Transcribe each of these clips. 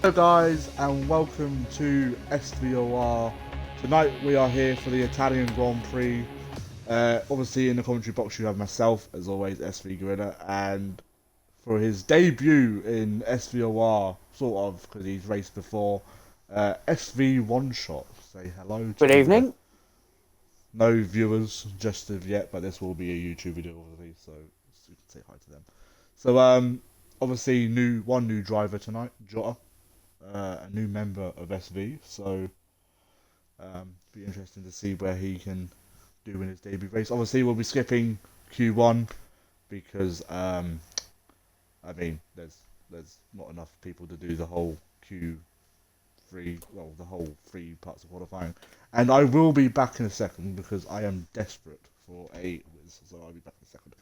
Hello guys and welcome to SVOR. Tonight we are here for the Italian Grand Prix. Obviously in the commentary box you have myself, as always, SV Gorilla, and for his debut in SVOR, sort of, because he's raced before, SV Oneshot. Say hello to Good evening. no viewers just of yet, but this will be a YouTube video obviously, so you can say hi to them. So obviously one new driver tonight, Jota. A new member of SV, so be interesting to see where he can do in his debut race. Obviously, we'll be skipping Q1 because I mean, there's not enough people to do the whole Q3, well, the whole 3 parts of qualifying. And I will be back in a second because I am desperate for a whiz, so I'll be back in a second.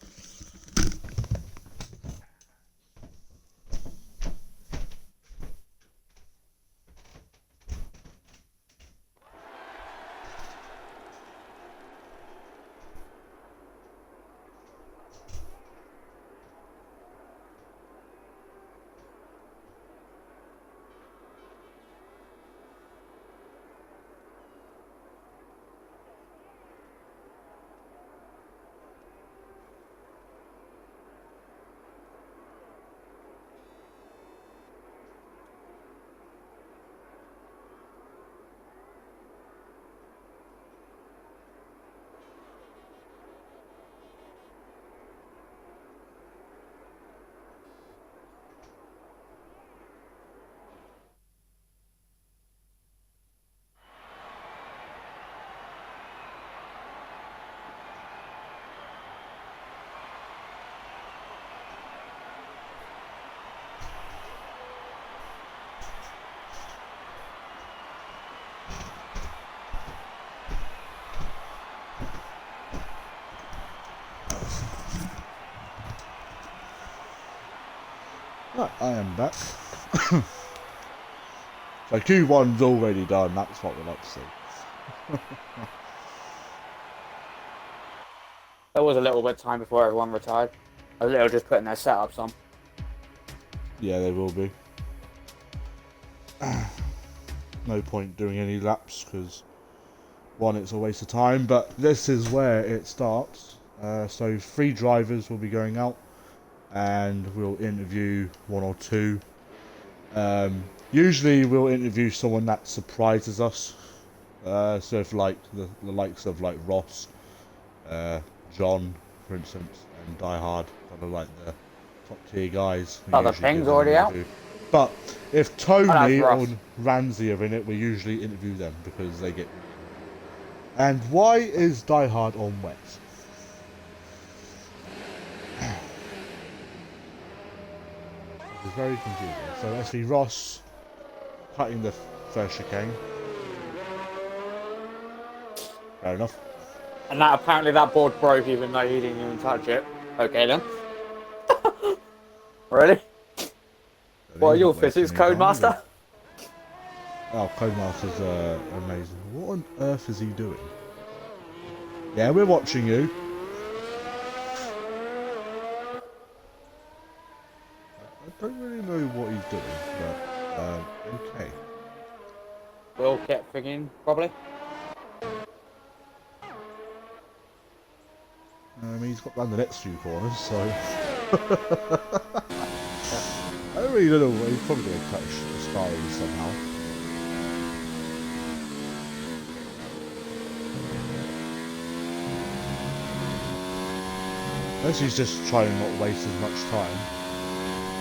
Right, I am back. So Q1's already done, that's what we like to see. There was a little bit of time before everyone retired. A little just putting their setups on. Yeah, they will be. No point doing any laps because, one, it's a waste of time, but this is where it starts. So 3 drivers will be going out and we'll interview 1 or 2. Usually we'll interview someone that surprises us. So if like the likes of like Ross, John, for instance, and Die Hard, kind of like the top tier guys. Oh, the ping's already out. But if Tony or Ramsey are in it, we usually interview them because they get. And why is Die Hard on wet? It's very confusing. So let's see Ross cutting the first chicane. Fair enough. And that apparently that board broke even though he didn't even touch it. Okay then. Really? What are your physics, Codemaster? Oh, Codemaster's amazing. What on earth is he doing? Yeah, we're watching you. I don't really know what he's doing, but okay. Will kept thinking, probably. I mean, he's got round the next few corners, so. I really don't know. He's probably going to cut a Starry somehow. Unless he's just trying not to waste as much time.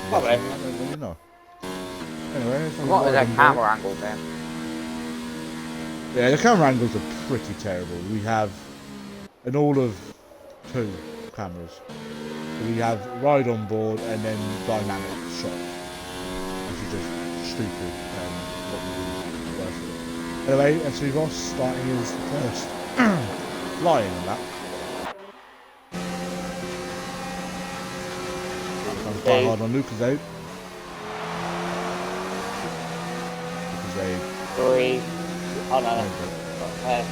Probably. I don't really know. Anyway, what is that camera angle then? Yeah, the camera angles are pretty terrible. We have an all of 2 cameras. We have ride on board and then dynamic shot, which is just stupid and not really worth it. Anyway, SV Ross starting his first flying on that. Die Hard on Lucas 3. Oh no.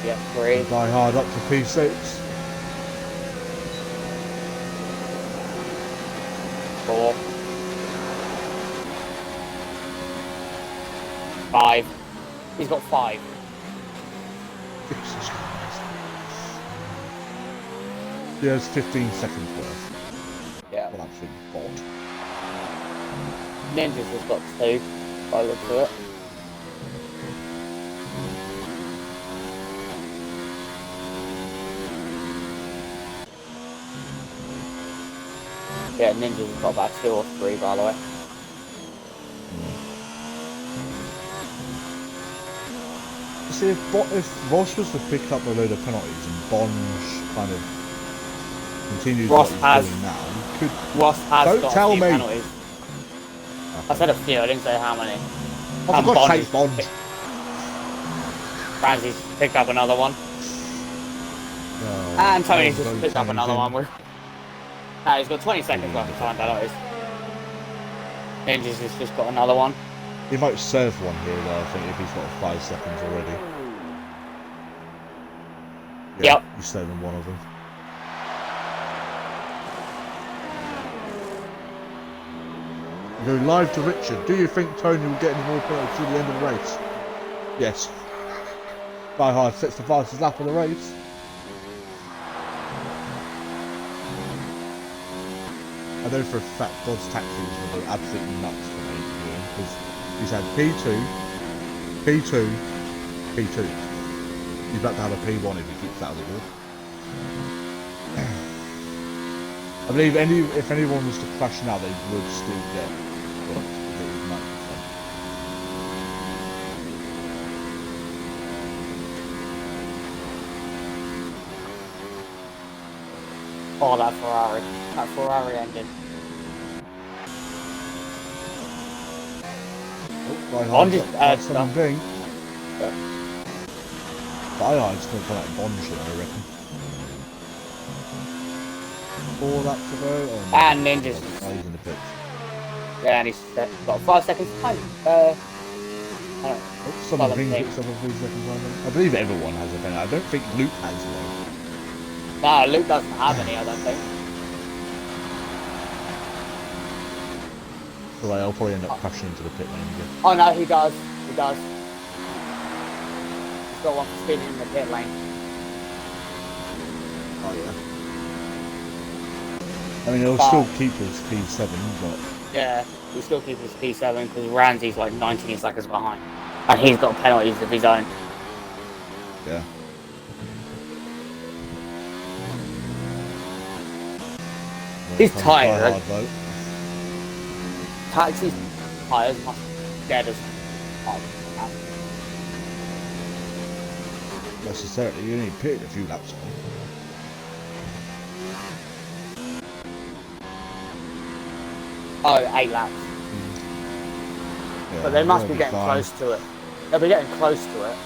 Yeah, 3. Die Hard up to P6. 4. 5. He's got 5. Jesus Christ. Yeah, it's 15 seconds worth. Yeah. Well, absolute bot. Ninjas has got 2. By the look of it. Yeah, Ninjas has got about 2 or 3, by the way. See, if Ross was to pick up a load of penalties and Bonge kind of continues what he's doing now, he could. Ross has Don't got tell a few me. penalties. I said a few, I didn't say how many. Oh, for God's sake, Bonge. Ramsey's picked up another one. Oh, And Tony's just picked up another one. No, he's got 20 seconds left of time penalties. Ninjas has just got another one. He might serve one here, though, I think, if he's got 5 seconds already. Yeah, Yep. He's serving one of them. You go live to Richard. Do you think Tony will get any more penalties through the end of the race? Yes. Die Hard sets the fastest lap of the race. I know for a fact God's taxis will be absolutely nuts for me, because he's had P2, P2, P2. He's about to have a P1 if he keeps that on the board. I believe if anyone was to crash now, they would still get points, because it is 90%. Oh, that Ferrari. That Ferrari engine. Bond is something. Yeah. Diehard's going to come out Bond shit, I reckon. 4 laps to go. Oh, no. And Ninjas. Oh, he's in the pits. Yeah, and he's got 5 seconds time. Someone brings it up 3 seconds on. I believe everyone has a penalty. I don't think Luke has one. No, Luke doesn't have any, I don't think. So I'll probably end up crashing into the pit lane again. Oh no, he does. He does. He's got one for speeding in the pit lane. Oh yeah. I mean, he'll still keep his P7, but... Yeah, he'll still keep his P7 because Ramsey's like 19 seconds behind. And he's got penalties of his own. Yeah. He's tired. Taxi's tyres must be dead as hard. Necessarily, you only pitted a few laps on. Oh, 8 laps. Yeah, But they must be getting fine. close to it. They'll be getting close to it.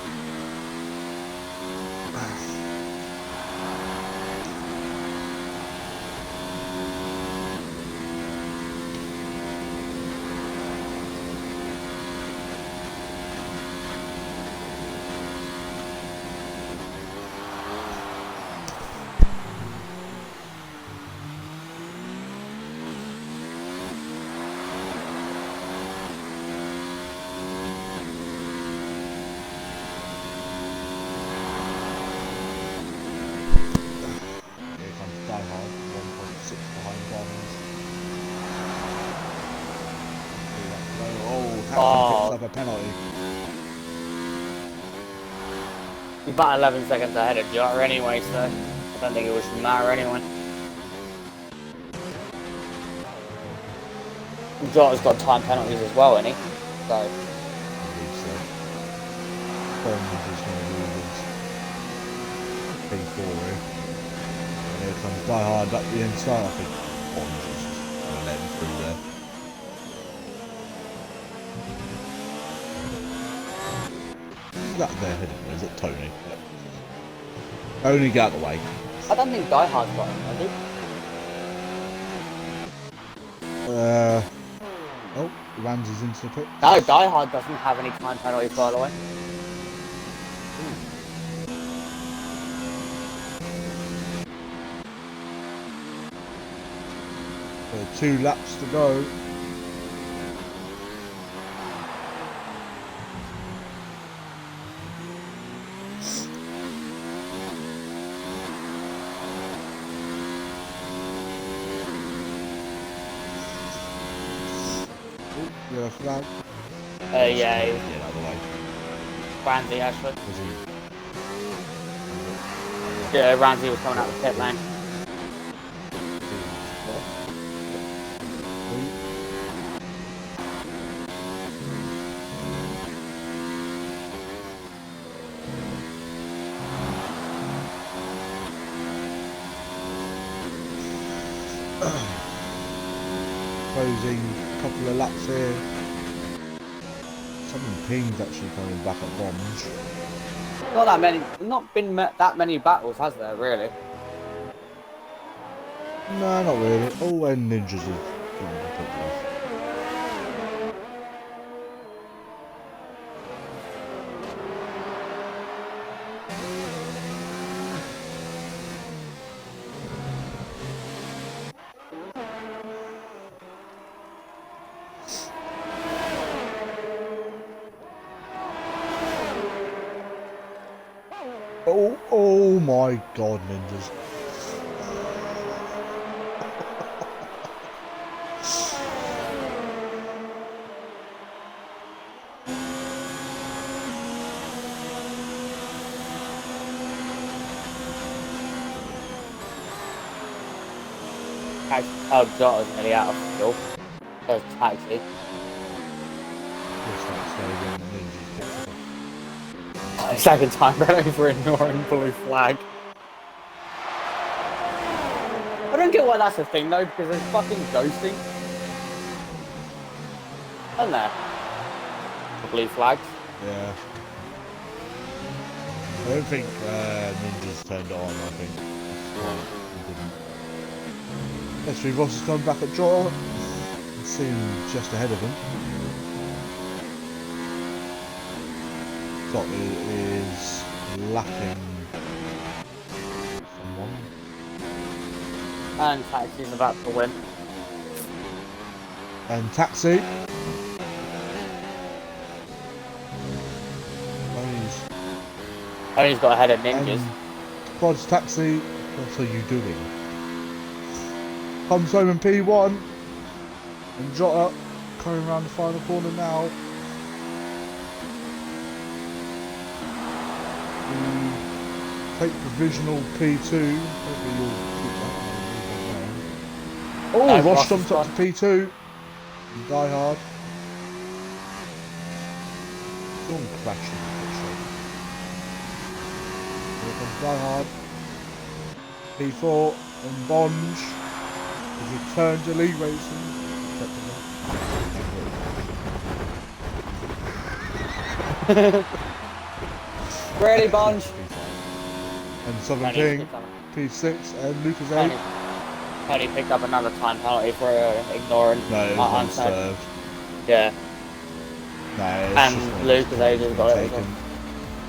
Up a penalty. He's about 11 seconds ahead of Jota anyway, so I don't think it should matter anyway. Jota's got time penalties as well, isn't he? So. I believe so. Bond is just going to lose his P4 here. And here comes Die Hard up the inside. I think Bond is just going to let him through there. Who's that there heading? Is it Tony? Yep. Tony, get out of the way. I don't think Die Hard's got him, has he? Oh, Ramsey's into the pit. No, Die Hard doesn't have any time penalties, by the way. So 2 laps to go. Yeah, flag. Yeah, Get out of the way. Ramsey actually. Was he? Yeah, Ramsey was coming out of the pit lane. Closing a couple of laps here. Something ping's actually coming back at bombs. Not that many. Not been that many battles, has there? Really? No, not really. Oh, and ninjas have gone completely off. Oh my god, ninjas. Oh, Jota's nearly out of fuel. There's taxi. Second time running for ignoring blue flag. I don't get why that's a thing though, because there's fucking ghosting. Isn't there? The blue flags. Yeah. I don't think ninjas turned on, I think. SV Ross has come back at Jota. Seen just ahead of him. Jota is lacking someone. And taxi's about to win. And Taxi. Only's got ahead of ninjas. Quads Taxi, what are you doing? Comes home in P1. And Jota coming around the final corner now. Take provisional P2. Hopefully you'll keep that. Oh, Ross jumps up to P2. And Die Hard. Don't crash in the pit straight. Here comes Die Hard. P4 and Bonge. His return to league racing. Really, Bonge? And Southern King, P6, and Lucas 8. Tony picked up another time penalty for ignoring. No, it was unserved. Yeah. No, and Lucas 8 has got it.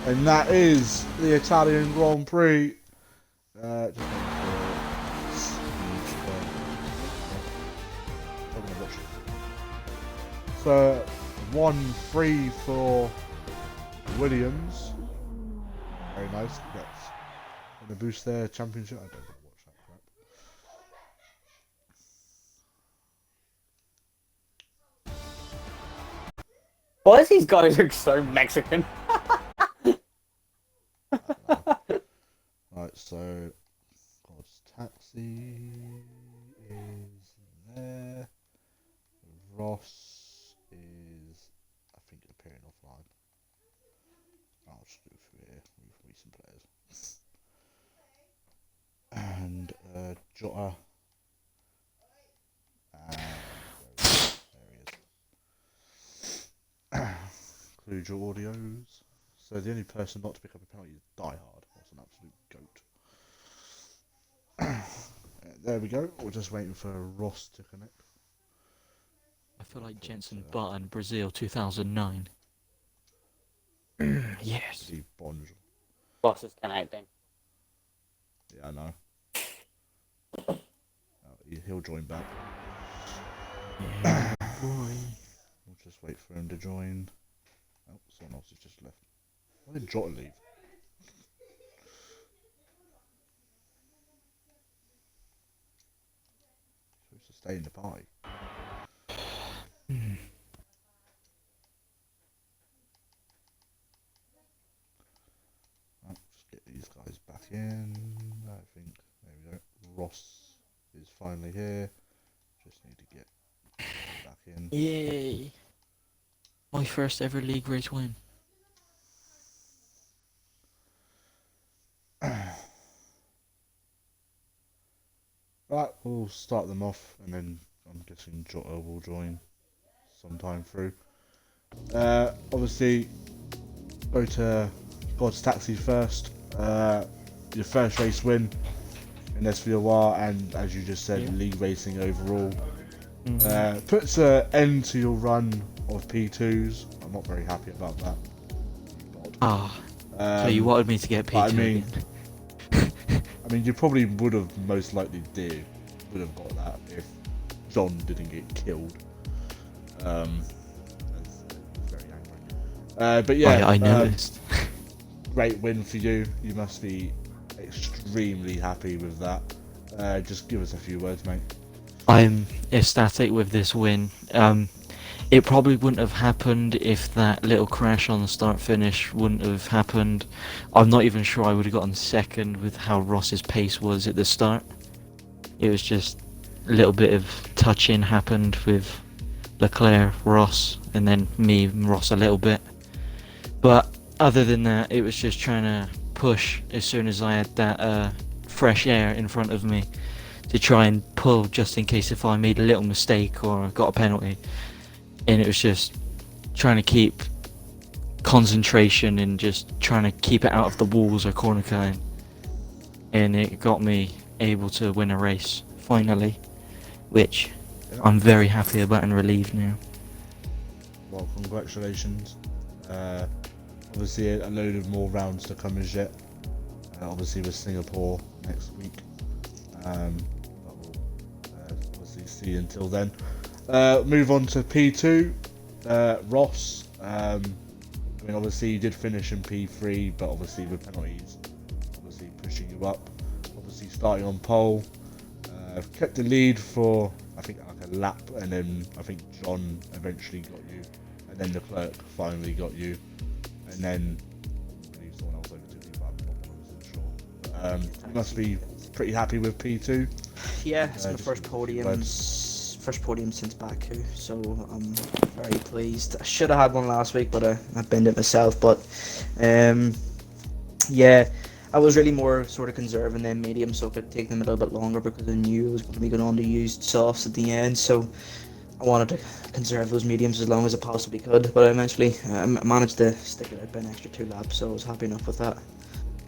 And that is the Italian Grand Prix. So 1-3 for Williams. Very nice. That's going to boost their championship. I don't want to watch that crap. Why does these guys look so Mexican? Right, so God's Taxi is there. Ross is, I think, appearing offline. I'll just go through here with recent players. And Jota. And there he is. Include your audios. So the only person not to pick up a penalty is Die Hard. That's an absolute goat. There we go. We're just waiting for Ross to connect. I feel like Jenson Button, Brazil 2009. Yes. Bonge. Boss is connecting. Yeah, I know. He'll join back. Yeah, boy. We'll just wait for him to join. Oh, someone else has just left. Why did Jota leave? Supposed to stay in the pie. finally here. Just need to get back in. Yay! My first ever league race win. Right, we'll start them off, and then I'm guessing Jota will join sometime through. Obviously, go to God's Taxi first. Your first race win in SVOR, and as you just said, Yeah. league racing overall. Mhm. Puts an end to your run of P2s. I'm not very happy about that. Ah, so you wanted me to get but P2 again? I mean, you probably would have most likely would have got that if John didn't get killed. That's very angry. But yeah, I noticed. great win for you. You must be extremely happy with that. Just give us a few words, mate. I'm ecstatic with this win. It probably wouldn't have happened if that little crash on the start finish wouldn't have happened. I'm not even sure I would have gotten second with how Ross's pace was at the start. It was just a little bit of touch-in happened with Leclerc, Ross, and then me and Ross a little bit. But other than that, it was just trying to push as soon as I had that fresh air in front of me to try and pull just in case if I made a little mistake or got a penalty. And it was just trying to keep concentration and just trying to keep it out of the walls or corner cone. And it got me able to win a race, finally, which I'm very happy about and relieved now. Well, congratulations. Obviously, a load of more rounds to come as yet. Obviously, with Singapore next week. But we'll obviously see you until then. Move on to P2. Ross. I mean, obviously, you did finish in P3, but obviously, with penalties, obviously pushing you up. Obviously, starting on pole. Kept the lead for, I think, like a lap, and then I think John eventually got you, and then Leclerc finally got you, and then I believe someone else overtook you, but I'm not 100% sure. But, you must be pretty happy with P2. Yeah, it's my just first podium since Baku, so I'm very pleased. I should have had one last week, but I binned it myself. But yeah, I was really more sort of conserving them medium, so I could take them a little bit longer because I knew I was going to be going on to used softs at the end. So I wanted to conserve those mediums as long as I possibly could. But eventually, I managed to stick it out by an extra 2 laps, so I was happy enough with that.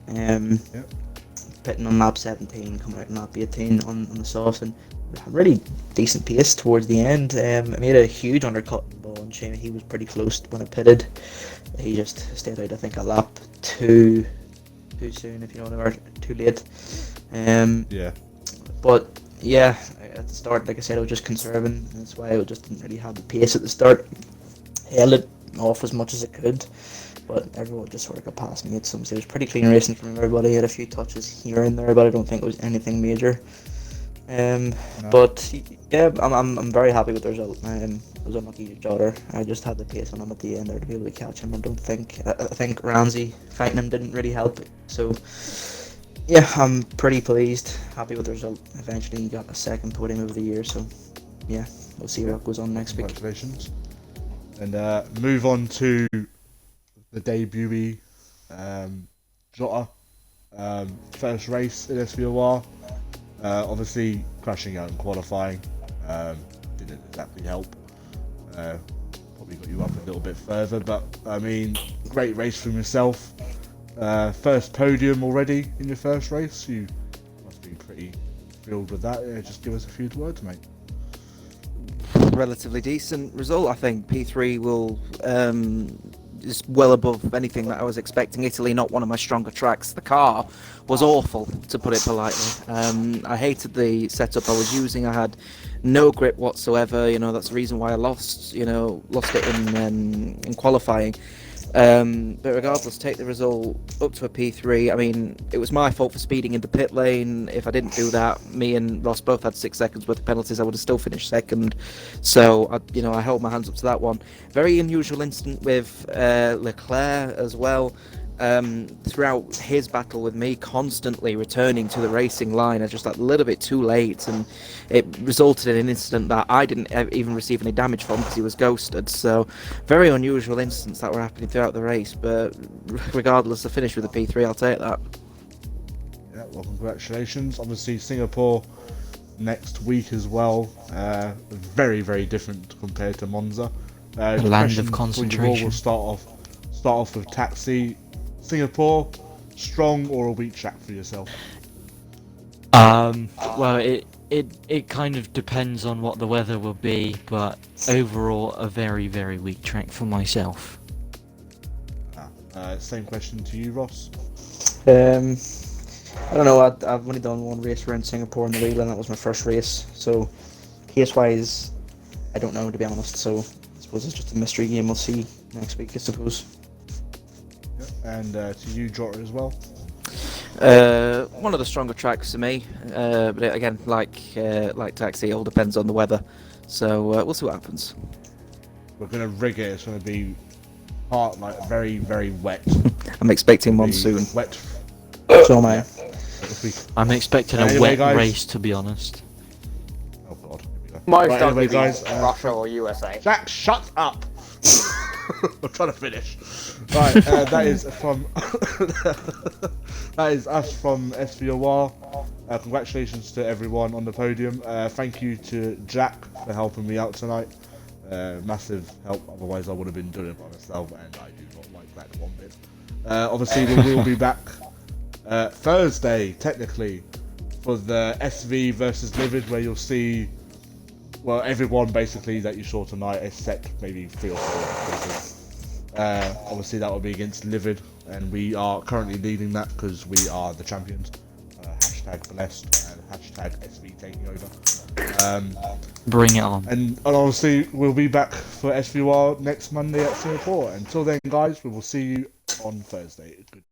Yep. Pitting on lap 17, coming out on lap 18 on the softs, and really decent pace towards the end. I made a huge undercut in the ball, and Shane, he was pretty close when I pitted. He just stayed out, I think, a lap too soon, if you know what I mean, or too late. Yeah. But yeah, at the start, like I said, I was just conserving. That's why I just didn't really have the pace at the start. Held it off as much as I could, but everyone just sort of got past me at some stage. It was pretty clean racing from everybody. I had a few touches here and there, but I don't think it was anything major. No. But yeah, I'm very happy with the result. I was unlucky with Jota. I just had the pace on him at the end there to be able to catch him. I think Ramsey fighting him didn't really help. So yeah, I'm pretty pleased, happy with the result. Eventually, he got a second podium of the year. So yeah, we'll see what goes on next week. Congratulations. And move on to the debutee, Jota. First race in SVOR. Obviously, crashing out in qualifying didn't exactly help. Probably got you up a little bit further, but I mean, great race from yourself. First podium already in your first race. You must be pretty thrilled with that. Yeah, just give us a few words, mate. Relatively decent result, I think. P3 will is well above anything that I was expecting. Italy, not one of my stronger tracks. The car was awful, to put it politely. I hated the setup I was using. I had no grip whatsoever. You know, that's the reason why I lost it in qualifying. But regardless, take the result up to a P3. I mean, it was my fault for speeding into pit lane. If I didn't do that, me and Ross both had 6 seconds worth of penalties. I would have still finished second. So, I held my hands up to that one. Very unusual incident with Leclerc as well. throughout his battle with me, constantly returning to the racing line just a little bit too late, and it resulted in an incident that I didn't even receive any damage from because he was ghosted. So, very unusual incidents that were happening throughout the race. But regardless, the finish with the P3, I'll take that. Yeah, well, congratulations. Obviously, Singapore next week as well. Very, very different compared to Monza. The land of concentration. We'll start off with Taxi. Singapore, strong or a weak track for yourself? Well, it kind of depends on what the weather will be, but overall, a very, very weak track for myself. Same question to you, Ross. I don't know. I've only done one race around Singapore in the wheel, and that was my first race. So, pace-wise, I don't know, to be honest. So, I suppose it's just a mystery game. We'll see next week, I suppose. And to you, Jota, as well. One of the stronger tracks to me, but again, like Taxi, it all depends on the weather. So we'll see what happens. We're gonna rig it. It's gonna be hot, like very, very wet. I'm expecting monsoon. Wet. So am I. I'm expecting a Anyway, wet guys. race, to be honest. Oh God. Here we go. Most Right, likely anyway, guys, Russia or USA. Jack, shut up. I'm trying to finish. Right, that is from that is us from SVOR. Congratulations to everyone on the podium. Thank you to Jack for helping me out tonight. Massive help. Otherwise, I would have been doing it by myself, and I do not like that one bit. Obviously, we will be back Thursday, technically, for the SV versus Livid, where you'll see. Well, everyone basically that you saw tonight, except maybe 3 or 4. Obviously, that will be against Livid, and we are currently leading that because we are the champions. Hashtag blessed and hashtag SV taking over. Bring it on. And obviously, we'll be back for SVR next Monday at Singapore. Until then, guys, we will see you on Thursday. Good.